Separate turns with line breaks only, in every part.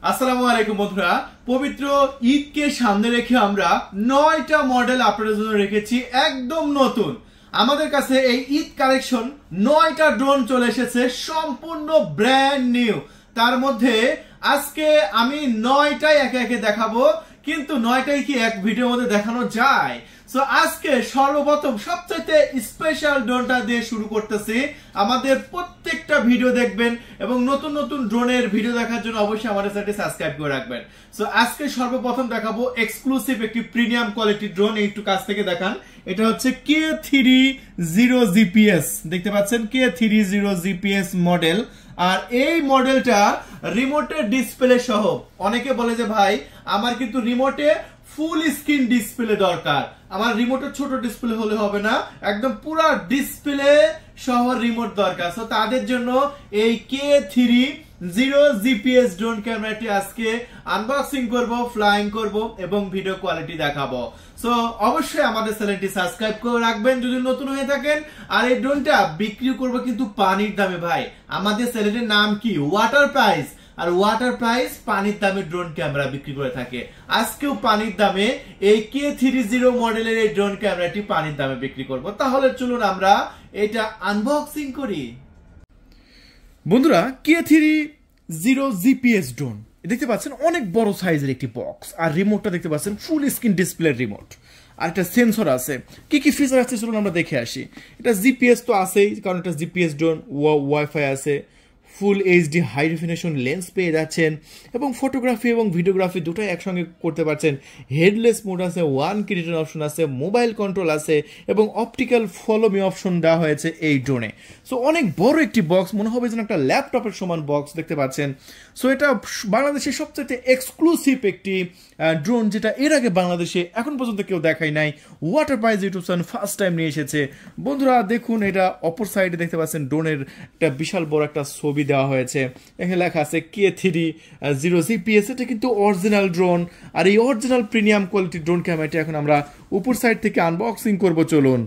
আসসালামু আলাইকুম বন্ধুরা, পবিত্র ঈদকে সামনে রেখে আমরা 9টা মডেল আপনাদের জন্য রেখেছি একদম নতুন। আমাদের কাছে এই ঈদ কালেকশন 9টা ড্রোন চলে এসেছে সম্পূর্ণ ব্র্যান্ড নিউ। তার মধ্যে আজকে আমি 9টাই একে একে দেখাবো, কিন্তু 9টাই কি এক ভিডিওর মধ্যে দেখানো যায়? সো আজকে সর্বপ্রথম সবচেয়ে স্পেশাল ড্রোনটা দিয়ে শুরু করতেছি। আমাদের প্রত্যেকটা ভিডিও দেখবেন এবং নতুন নতুন ড্রোনের ভিডিও দেখার জন্য অবশ্যই আমাদের চ্যানেলটি সাবস্ক্রাইব করে রাখবেন। সো আজকে সর্বপ্রথম দেখাবো এক্সক্লুসিভ একটি প্রিমিয়াম কোয়ালিটি ড্রোন। একটু কাছ থেকে দেখান। এটা হচ্ছে K30 GPS, দেখতে পাচ্ছেন K30 GPS মডেল। আর এই মডেলটা রিমোটের ডিসপ্লে সহ। অনেকে বলে যে ভাই আমার কিন্তু রিমোটে ফুল স্ক্রিন ডিসপ্লে দরকার, আমার রিমোটে ছোট ডিসপ্লে হলে হবে না, একদম পুরো ডিসপ্লে সহ রিমোট দরকার। সো তাদের জন্য এই K30 GPS ড্রোন ক্যামেরাটি আজকে আনবক্সিং করব, ফ্লাইং করব এবং ভিডিও কোয়ালিটি দেখাবো। সো অবশ্যই আমাদের চ্যানেলটি সাবস্ক্রাইব করে রাখবেন যদি নতুন হয়ে থাকেন। আর এই ড্রোনটা বিক্রি করব কিন্তু পানির দামে ভাই। আমাদের চ্যানেলের নাম কি ওয়াটার প্রাইস, আর ওয়াটার প্রাইস পানির দামে ড্রোন ক্যামেরা বিক্রি করে থাকে। আজকেও পানির দামে এই K30 মডেলের এই ড্রোন ক্যামেরাটি পানির দামে বিক্রি করব। তাহলে চলুন আমরা এটা আনবক্সিং করি। বন্ধুরা, K30 GPS ড্রোন দেখতে পাচ্ছেন অনেক বড় সাইজের একটি বক্স, আর রিমোটটা দেখতে পাচ্ছেন ফুল স্ক্রিন ডিসপ্লে রিমোট, আর একটা সেন্সর আছে। কি কি ফিচার আছে চলুন আমরা দেখে আসি। এটা জিপিএস তো আছেই, কারণ এটা জিপিএস ড্রোন, ওয়াইফাই আছে, full HD high definition lens পেয়ে যাচ্ছেন এবং ফটোগ্রাফি এবং ভিডিওগ্রাফি দুটোই একসঙ্গে করতে পারছেন। হেডলেস মোড আছে, ওয়ান কি রিটার্ন অপশন আছে, মোবাইল কন্ট্রোল আছে এবং অপটিক্যাল ফলো মি অপশন দেওয়া হয়েছে এই ড্রোনে। সো অনেক বড় একটি বক্স, মনে হবে যেন একটা ল্যাপটপের সমান বক্স দেখতে পাচ্ছেন। সো এটা বাংলাদেশের সবচেয়ে এক্সক্লুসিভ একটি ড্রোন, যেটা এর আগে বাংলাদেশে এখন পর্যন্ত কেউ দেখায় নাই। Water prize YouTube channel first time নিয়ে এসেছে। বন্ধুরা দেখুন, এটা অপর সাইডে দেখতে পাচ্ছেন ড্রোনের একটা বিশাল বড় একটা ছবি দেওয়া হয়েছে। এখানে লেখা আছে K30 GPS। এটা কিন্তু অরিজিনাল ড্রোন, আর এই অরিজিনাল প্রিমিয়াম কোয়ালিটি ড্রোন ক্যামেরাটি এখন আমরা উপর সাইড থেকে আনবক্সিং করব। চলুন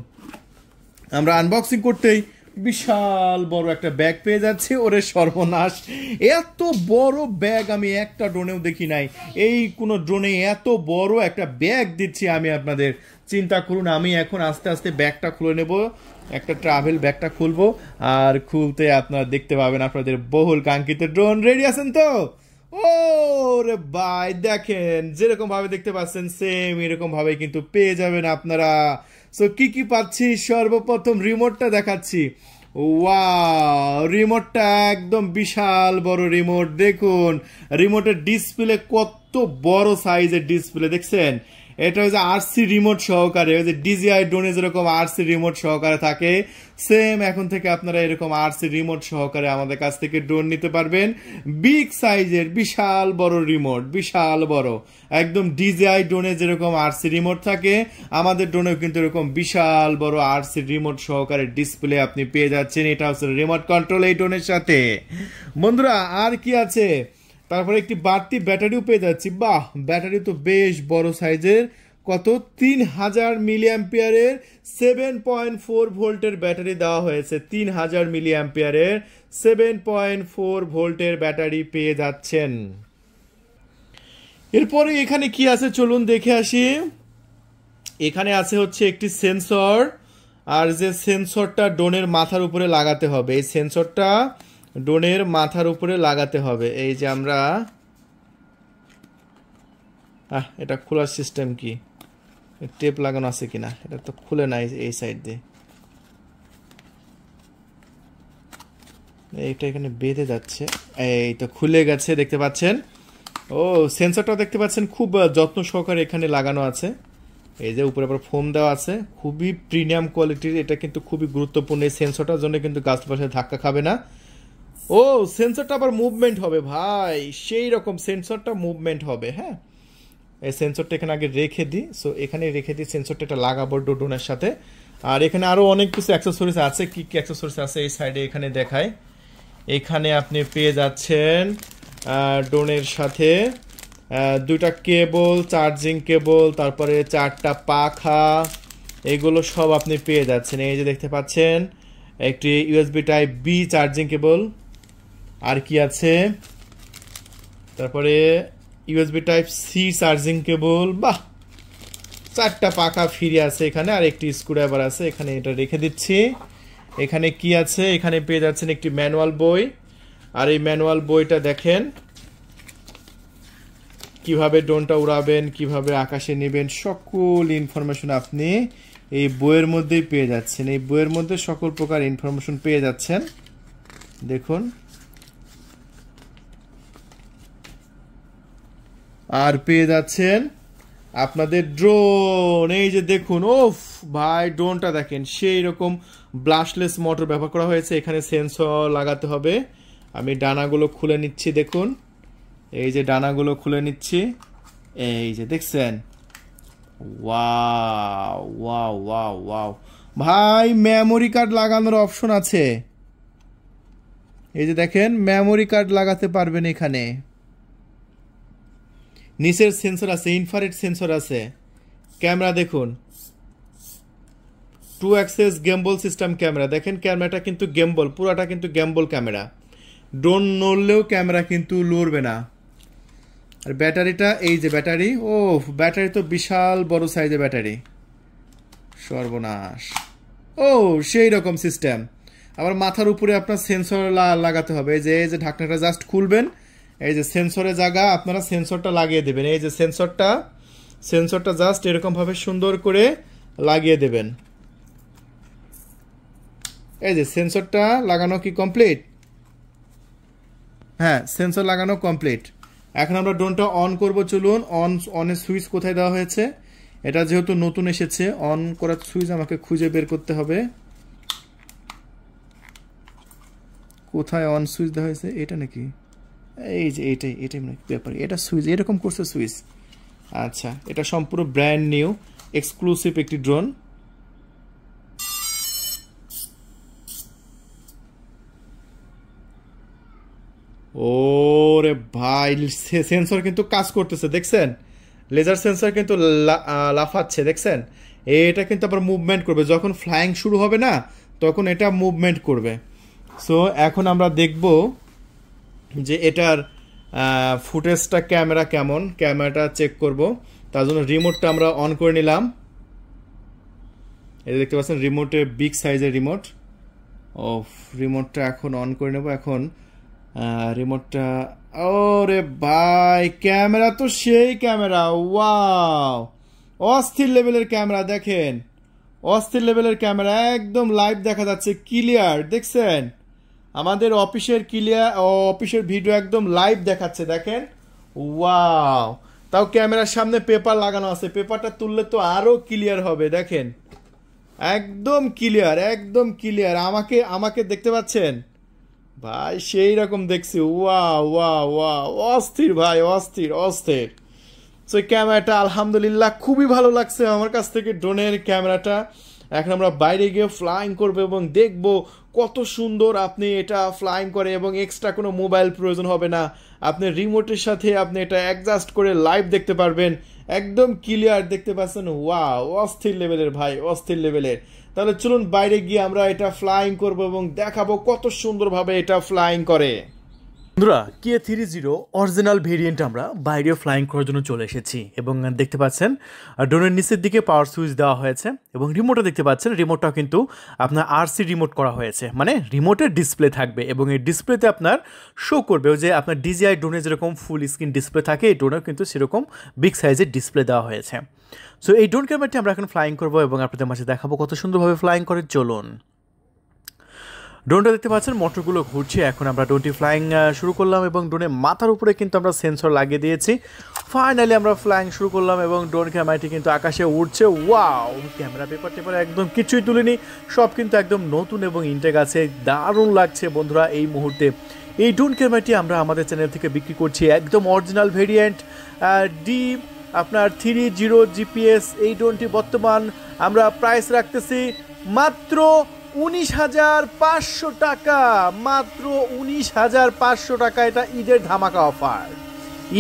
আমরা আনবক্সিং করতেই বিশাল বড় একটা ব্যাগ পেয়ে যাচ্ছে। ওরে সর্বনাশ, এত বড় ব্যাগ আমি একটা ড্রোনেও দেখি নাই। এই কোন ড্রোনে এত বড় একটা ব্যাগ দিচ্ছি আমি আপনাদের। চিন্তা করুন, আমি এখন আস্তে আস্তে ব্যাগটা খুলে নেব, একটা ট্রাভেল ব্যাগটা খুলবো, আর খুলতে আপনারা দেখতে পাবেন আপনাদের বহুল কাঙ্ক্ষিত ড্রোন। রেডি আছেন তো? ও রে ভাই, দেখেন যেরকম ভাবে দেখতে পাচ্ছেন সেম এরকম ভাবে কিন্তু পেয়ে যাবেন আপনারা। সো কি কি পাচ্ছি, সর্বপ্রথম রিমোটটা দেখাচ্ছি। ওয়াও, রিমোটটা একদম বিশাল বড় রিমোট। দেখুন রিমোটের ডিসপ্লে কত বড় সাইজের ডিসপ্লে, দেখছেন? এটা হচ্ছে আরসি রিমোট সহকারে, ওই যে ডিজিআই ড্রোনে যেরকম আরসি রিমোট সহকারে থাকে, সেম এখন থেকে আপনারা এরকম আরসি রিমোট সহকারে আমাদের কাছ থেকে ড্রোন নিতে পারবেন। বিগ সাইজের বিশাল বড় রিমোট, বিশাল বড়, একদম ডিজিআই ড্রোনে যেরকম আরসি রিমোট থাকে আমাদের ড্রোনেও কিন্তু এরকম বিশাল বড় আরসি রিমোট সহকারে ডিসপ্লে আপনি পেয়ে যাচ্ছেন। এটা হচ্ছে রিমোট কন্ট্রোল এই ড্রোনের সাথে। বন্ধুরা আর কি আছে, তারপরে একটি বাড়তি ব্যাটারিও পেয়ে যাচ্ছি। বাহ, ব্যাটারি তো বেশ বড় সাইজের, কত 3000 মিলি অ্যাম্পিয়ারের 7.4 ভোল্টের ব্যাটারি দেওয়া হয়েছে। 3000 মিলি অ্যাম্পিয়ারের 7.4 ভোল্টের ব্যাটারি পেয়ে যাচ্ছেন। এরপরে এখানে কি আছে চলুন দেখে আসি। এখানে আছে হচ্ছে একটি সেন্সর, আর যে সেন্সরটা ড্রোনের মাথার উপরে লাগাতে হবে। এই সেন্সরটা ড্রোনের মাথার উপরে লাগাতে হবে। এই যে আমরা এটা খোলার সিস্টেম কি, টেপ লাগানো আছে কিনা, এটা তো খুলে নাই এই সাইড দিয়ে। এইটা এখানে বেঁধে যাচ্ছে, এই তো খুলে গেছে দেখতে পাচ্ছেন। ও সেন্সরটা দেখতে পাচ্ছেন খুব যত্ন সহকারে এখানে লাগানো আছে। এই যে উপরে আবার ফোম দেওয়া আছে, খুবই প্রিমিয়াম কোয়ালিটির। এটা কিন্তু খুবই গুরুত্বপূর্ণ, এই সেন্সরটার জন্য কিন্তু গাছ পাশে ধাক্কা খাবে না। ও সেন্সরটা আবার মুভমেন্ট হবে ভাই, সেই রকম সেন্সরটা মুভমেন্ট হবে। হ্যাঁ, এই সেন্সরটা এখানে আগে রেখে দিই। সো এখানে রেখে দিই সেন্সরটা, এটা লাগাবো ড্রোনের সাথে। আর এখানে আরো অনেক কিছু অ্যাক্সেসরিজ আছে। কি কি অ্যাক্সেসরিজ আছে এই সাইডে এখানে দেখায়। এখানে আপনি পেয়ে যাচ্ছেন ড্রোনের সাথে দুইটা কেবল, চার্জিং কেবল, তারপরে 4টা পাখা, এগুলো সব আপনি পেয়ে যাচ্ছেন। এই যে দেখতে পাচ্ছেন একটি USB type B charging cable. আর কি আছে, তারপরে USB type C charging cable, বাহ 4টা পাখা ফিরে আছে এখানে, আর একটি স্ক্রুড্রাইভার আছে এখানে, এটা রেখে দিচ্ছি। এখানে কি আছে, এখানে পেয়ে যাচ্ছেন একটি ম্যানুয়াল বই, আর এই ম্যানুয়াল বইটা দেখেন কিভাবে ড্রোনটা উড়াবেন, কিভাবে আকাশে নেবেন, সকল ইনফরমেশন আপনি এই বইয়ের মধ্যেই পেয়ে যাচ্ছেন। এই বইয়ের মধ্যে সকল প্রকার ইনফরমেশন পেয়ে যাচ্ছেন। দেখুন, আর পেয়ে যাচ্ছেন আপনাদের ড্রোন। এই যে দেখুন, ওফ ভাই ড্রোনটা দেখেন সেই রকম ব্লাস্টলেস মোটর ব্যবহার করা হয়েছে। এখানে সেন্সর লাগাতে হবে। আমি ডানাগুলো খুলে নিচ্ছি, দেখুন এই যে ডানাগুলো খুলে নিচ্ছি, এই যে দেখছেন, ওয়াও ওয়াও ওয়াও ওয়াও ভাই মেমোরি কার্ড লাগানোর অপশন আছে। এই যে দেখেন মেমোরি কার্ড লাগাতে পারবেন এখানে। নিচের সেন্সর আছে, ইনফ্রারেড সেন্সর আছে। ক্যামেরা দেখুন, 2 অ্যাক্সেস গেম্বল সিস্টেম ক্যামেরা। দেখেন ক্যামেরাটা কিন্তু গেম্বল, পুরাটা কিন্তু গেম্বল ক্যামেরা। ড্রোন নড়লেও ক্যামেরা কিন্তু লড়বে না। আর ব্যাটারিটা, এই যে ব্যাটারি, ও ব্যাটারি তো বিশাল বড় সাইজের ব্যাটারি, সর্বনাশ। ও সেই রকম সিস্টেম। আবার মাথার উপরে আপনার সেন্সর লাগাতে হবে। এই যে ঢাকনাটা জাস্ট খুলবেন, এই যে সেন্সরের জায়গা আপনারা সেন্সরটা লাগিয়ে দেবেন। এই যে সেন্সরটা জাস্ট এরকমভাবে সুন্দর করে লাগিয়ে দেবেন। এই যে সেন্সরটা লাগানো কি কমপ্লিট? হ্যাঁ, সেন্সর লাগানো কমপ্লিট। এখন আমরা ড্রোনটা অন করব। চলুন, অনের সুইচ কোথায় দেওয়া হয়েছে, এটা যেহেতু নতুন এসেছে অন করার সুইচ আমাকে খুঁজে বের করতে হবে। কোথায় অন সুইচ দেওয়া হয়েছে, এটা নাকি? এই যে এটাই ব্যাপার, এটা সুইচ এরকম করছে সুইচ। আচ্ছা, এটা সম্পূর্ণ ব্র্যান্ড নিউ এক্সক্লুসিভ একটি ড্রোন। ওরে ভাই সেন্সর কিন্তু কাজ করতেছে, দেখছেন লেজার সেন্সর কিন্তু লাফাচ্ছে, দেখছেন। এটা কিন্তু আবার মুভমেন্ট করবে যখন ফ্লাইং শুরু হবে না, তখন এটা মুভমেন্ট করবে। সো এখন আমরা দেখব যে এটার ফুটেজটা ক্যামেরা কেমন, ক্যামেরাটা চেক করব। তার জন্য রিমোটটা আমরা অন করে নিলাম। এই দেখতে পাচ্ছেন রিমোটে বিগ সাইজের রিমোট। রিমোটটা এখন অন করে নেব। এখন রিমোটটা, ওরে ভাই ক্যামেরা তো সেই ক্যামেরা, ওয়াও অস্থির লেভেলের ক্যামেরা। দেখেন অস্থির লেভেলের ক্যামেরা, একদম লাইভ দেখা যাচ্ছে, ক্লিয়ার। দেখছেন আমাদের অফিসের ভিডিও একদম লাইভ দেখাচ্ছে, দেখেন ওয়াও। তাও ক্যামেরার সামনে পেপার লাগানো আছে, পেপারটা তুললে তো আরো ক্লিয়ার হবে। দেখেন একদম ক্লিয়ার, একদম ক্লিয়ার। আমাকে দেখতে পাচ্ছেন ভাই, সেই রকম দেখছি, ওয়াও ওয়াও ওয়াও অস্থির ভাই, অস্থির। সো ক্যামেরাটা আলহামদুলিল্লাহ খুবই ভালো লাগছে আমার কাছ থেকে ড্রোনের ক্যামেরাটা। এখন আমরা বাইরে গিয়ে ফ্লাইং করবো এবং দেখবো কত সুন্দর আপনি এটা ফ্লাইং করে, এবং এক্সট্রা কোনো মোবাইল প্রয়োজন হবে না। আপনি রিমোটের সাথে আপনি এটা অ্যাডজাস্ট করে লাইভ দেখতে পারবেন, একদম ক্লিয়ার দেখতে পাচ্ছেন। ওয়াও অস্থির লেভেলের ভাই, অস্থির লেভেলের। তাহলে চলুন বাইরে গিয়ে আমরা এটা ফ্লাইং করব এবং দেখাবো কত সুন্দরভাবে এটা ফ্লাইং করে। বন্ধুরা, KA30 অরিজিনাল ভেরিয়েন্ট আমরা বাইরে ফ্লাইং করার জন্য চলে এসেছি, এবং দেখতে পাচ্ছেন ড্রোনের নিচের দিকে পাওয়ার সুইচ দেওয়া হয়েছে, এবং রিমোটটা দেখতে পাচ্ছেন, রিমোটটাও কিন্তু আপনার RC রিমোট করা হয়েছে, মানে রিমোটের ডিসপ্লে থাকবে, এবং এই ডিসপ্লেতে আপনার শো করবে যে আপনার DJI ড্রোনে যেরকম ফুল স্ক্রিন ডিসপ্লে থাকে, এই ড্রোনেও কিন্তু সেরকম বিগ সাইজের ডিসপ্লে দেওয়া হয়েছে। সো এই ড্রোন ক্যামেরাটি আমরা এখন ফ্লাইং করবো এবং আপনাদের মাঝে দেখাবো কত সুন্দরভাবে ফ্লাইং করে। চলুন, ড্রোনটা দেখতে পাচ্ছেন মোটরগুলো ঘুরছে। এখন আমরা ড্রোনটি ফ্লাইং শুরু করলাম, এবং ড্রোনের মাথার উপরে কিন্তু আমরা সেন্সর লাগিয়ে দিয়েছি। ফাইনালি আমরা ফ্লাইং শুরু করলাম, এবং ড্রোন ক্যামেরাটি কিন্তু আকাশে উঠছে। ওয়াও, ক্যামেরা পেপার একদম কিছুই তুলিনি, সব কিন্তু একদম নতুন এবং ইনটেক আছে। দারুণ লাগছে বন্ধুরা এই মুহূর্তে। এই ড্রোন ক্যামেরাটি আমরা আমাদের চ্যানেল থেকে বিক্রি করছি একদম অরিজিনাল ভেরিয়েন্ট আপনার 30 GPS। এই ড্রোনটি বর্তমান আমরা প্রাইস রাখতেছি মাত্র 19,500 টাকা, মাত্র 19,500 টাকা। এটা ঈদের ধামাকা অফার।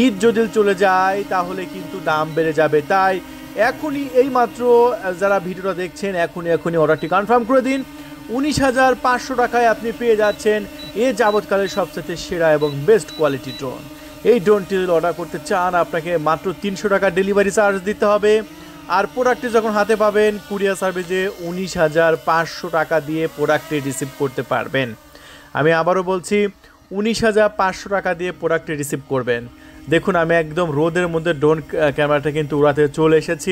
ঈদ যদি চলে যায় তাহলে কিন্তু দাম বেড়ে যাবে, তাই এখনই এই মাত্র যারা ভিডিওটা দেখছেন এখনই অর্ডারটি কনফার্ম করে দিন। 19,500 টাকায় আপনি পেয়ে যাচ্ছেন এ যাবৎকালের সবচেয়ে সেরা এবং বেস্ট কোয়ালিটি ড্রোন। এই ড্রোনটি যদি অর্ডার করতে চান আপনাকে মাত্র 300 টাকা ডেলিভারি চার্জ দিতে হবে। আর প্রোডাক্টটি যখন হাতে পাবেন কুরিয়ার সার্ভিসে 19,500 টাকা দিয়ে প্রোডাক্টটি রিসিভ করতে পারবেন। আমি আবারও বলছি 19,500 টাকা দিয়ে প্রোডাক্টটি রিসিভ করবেন। দেখুন আমি একদম রোদের মধ্যে ড্রোন ক্যামেরাটা কিন্তু উড়াতে চলে এসেছি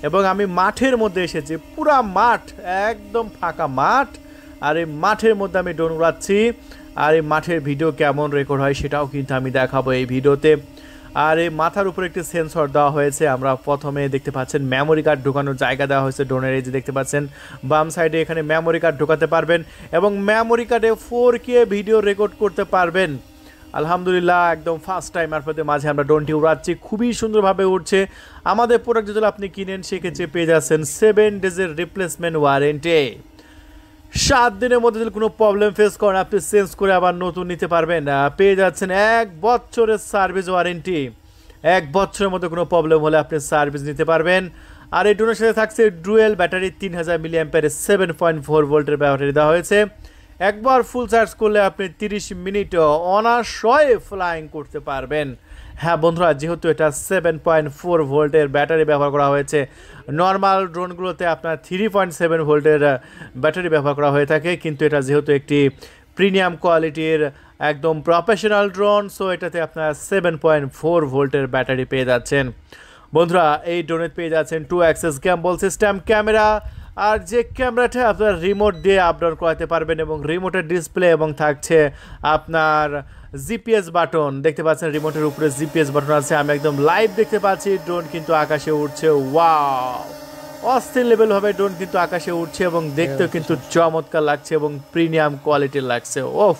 এবং আমি মাঠের মধ্যে এসেছি, পুরা মাঠ একদম ফাঁকা মাঠ, আর এই মাঠের মধ্যে আমি ড্রোন উড়াচ্ছি। আর এই মাঠের ভিডিও কেমন রেকর্ড হয় সেটাও কিন্তু আমি দেখাবো এই ভিডিওতে। আর এই মাথার উপরে একটি সেন্সর দেওয়া হয়েছে, আমরা প্রথমে দেখতে পাচ্ছেন মেমোরি কার্ড ঢোকানোর জায়গা দেওয়া হয়েছে ড্রোনের, এই যে দেখতে পাচ্ছেন বাম সাইডে এখানে মেমোরি কার্ড ঢোকাতে পারবেন এবং মেমোরি কার্ডে 4K ভিডিও রেকর্ড করতে পারবেন। আলহামদুলিল্লাহ একদম ফার্স্ট টাইম আপনাদের মাঝে আমরা ড্রোনটি উড়াচ্ছি, খুবই সুন্দরভাবে উঠছে। আমাদের প্রোডাক্ট যদি আপনি কিনেন সেক্ষেত্রে পেয়ে যাচ্ছেন 7 ডেজের রিপ্লেসমেন্ট ওয়ারেন্টি। 7 দিনের মধ্যে যদি কোনো প্রবলেম ফেস করেন আপনি চেঞ্জ করে আবার নতুন নিতে পারবেন। পেয়ে যাচ্ছেন 1 বছরের সার্ভিস ওয়ারেন্টি, 1 বছরের মধ্যে কোনো প্রবলেম হলে আপনি সার্ভিস নিতে পারবেন। আর এই ড্রোনের সাথে থাকছে ডুয়েল ব্যাটারি 3000 মিলিঅ্যাম্পিয়ারের 7.4 ভোল্টের ব্যাটারি দেওয়া হয়েছে। একবার ফুল চার্জ করলে আপনি 30 মিনিট অনায়াসে ফ্লাইং করতে পারবেন। হ্যাঁ বন্ধুরা, যেহেতু এটা 7.4 ভোল্টের ব্যাটারি ব্যবহার করা হয়েছে, নর্মাল ড্রোনগুলোতে আপনার 3.7 ভোল্টের ব্যাটারি ব্যবহার করা হয়ে থাকে, কিন্তু এটা যেহেতু একটি প্রিমিয়াম কোয়ালিটির একদম প্রফেশনাল ড্রোন, সো এটাতে আপনার 7.4 ভোল্টের ব্যাটারি পেয়ে যাচ্ছেন। বন্ধুরা এই ড্রোনে পেয়ে যাচ্ছেন 2 অ্যাক্সেস গ্যাম্বল সিস্টেম ক্যামেরা, আর যে ক্যামেরাটা আপনার রিমোট দিয়ে আপ ডাউন করাতে পারবেন এবং রিমোটের ডিসপ্লে এবং থাকছে আপনার জিপিএস বাটন, দেখতে পাচ্ছেন রিমোটের উপরে জিপিএস বাটন আছে। আমি একদম লাইভ দেখতে পাচ্ছি ড্রোন কিন্তু আকাশে উঠছে। ওয়াও, অস্থির লেভেল হবে ড্রোন কিন্তু আকাশে উঠছে এবং দেখতেও কিন্তু চমৎকার লাগছে এবং প্রিমিয়াম কোয়ালিটির লাগছে। ওফ,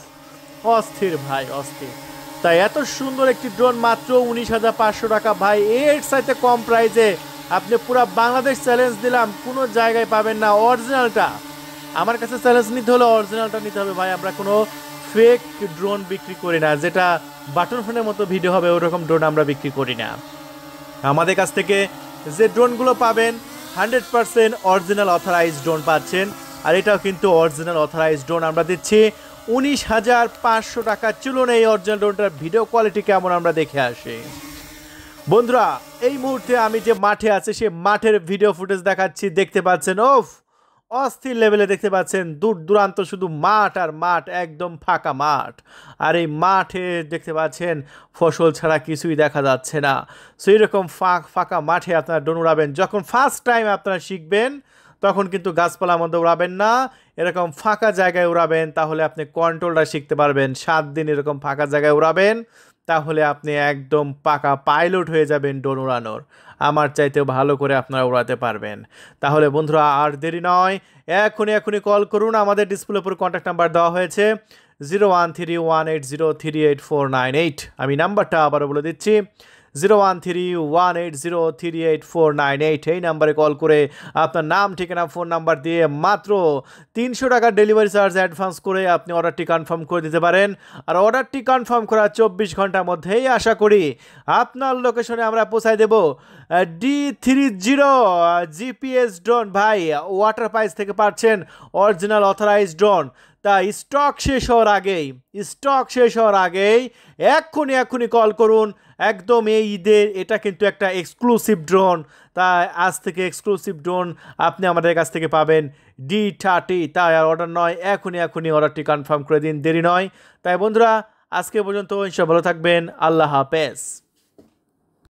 অস্থির ভাই, অস্থির। তাই এত সুন্দর একটি ড্রোন মাত্র 19,500 টাকা ভাই, এর সাথে কম প্রাইসে আপনি পুরো বাংলাদেশ চ্যালেঞ্জ দিলাম, কোনো জায়গায় পাবেন না। অরিজিনালটা আমার কাছে চ্যালেঞ্জ নিতে হলে অরিজিনালটা নিতে হবে ভাই, আমরা কোনো ফেক ড্রোন বিক্রি করি না, যেটা বাটন ফোনের মতো ভিডিও হবে ওরকম ড্রোন আমরা বিক্রি করি না। আমাদের কাছ থেকে যে ড্রোনগুলো পাবেন 100% অরিজিনাল অথরাইজড ড্রোন পাচ্ছেন, আর এটাও কিন্তু অরিজিনাল অথরাইজড ড্রোন আমরা দিচ্ছি 19,500 টাকা। চলুন এই অরিজিনাল ড্রোনটার ভিডিও কোয়ালিটি কেমন আমরা দেখে আসি। বন্ধুরা এই মুহূর্তে আমি যে মাঠে আছি সে মাঠের ভিডিও ফুটেজ দেখাচ্ছি, দেখতে পাচ্ছেন ওফ, অস্থির লেভেলে দেখতে পাচ্ছেন, দূর দূরান্ত শুধু মাঠ আর মাঠ, একদম ফাঁকা মাঠ। আর এই মাঠে দেখতে পাচ্ছেন ফসল ছাড়া কিছুই দেখা যাচ্ছে না। সেই রকম ফাঁকা মাঠে আপনারা ড্রোন উড়াবেন। যখন ফার্স্ট টাইম আপনারা শিখবেন তখন কিন্তু গাছপালার মধ্যে উড়াবেন না, এরকম ফাঁকা জায়গায় উড়াবেন, তাহলে আপনি কন্ট্রোলটা শিখতে পারবেন। 7 দিন এরকম ফাঁকা জায়গায় উড়াবেন, তাহলে আপনি একদম পাকা পাইলট হয়ে যাবেন ড্রোন উড়ানোর। আমার চাইতেও ভালো করে আপনারা উড়াতে পারবেন। তাহলে বন্ধুরা আর দেরি নয়, এখনই কল করুন। আমাদের ডিসপ্লের উপর কন্ট্যাক্ট নাম্বার দেওয়া হয়েছে 0131803848। আমি নাম্বারটা আবারও বলে দিচ্ছি 0131803848। এই নাম্বারে কল করে আপনার নাম, ঠিকানা, ফোন নাম্বার দিয়ে মাত্র 300 টাকা ডেলিভারি চার্জ অ্যাডভান্স করে আপনি অর্ডারটি কনফার্ম করে দিতে পারেন। আর অর্ডারটি কনফার্ম করার 24 ঘন্টার মধ্যেই আশা করি আপনার লোকেশনে আমরা পৌঁছায় দেব। D30 জিপিএস ড্রোন ভাই, ওয়াটার পাইস থেকে পাচ্ছেন অরিজিনাল অথরাইজড ড্রোন। তাই স্টক শেষ হওয়ার আগেই এক্ষুনি কল করুন। একদম এই ঈদের এটা কিন্তু একটা এক্সক্লুসিভ ড্রোন, তাই আজ থেকে এক্সক্লুসিভ ড্রোন আপনি আমাদের কাছ থেকে পাবেন D30। তাই আর অর্ডার নয়, এখনই অর্ডারটি কনফার্ম করে দিন, দেরি নয়। তাই বন্ধুরা আজকে পর্যন্ত, ইনশাআল্লাহ ভালো থাকবেন, আল্লাহ হাফেজ।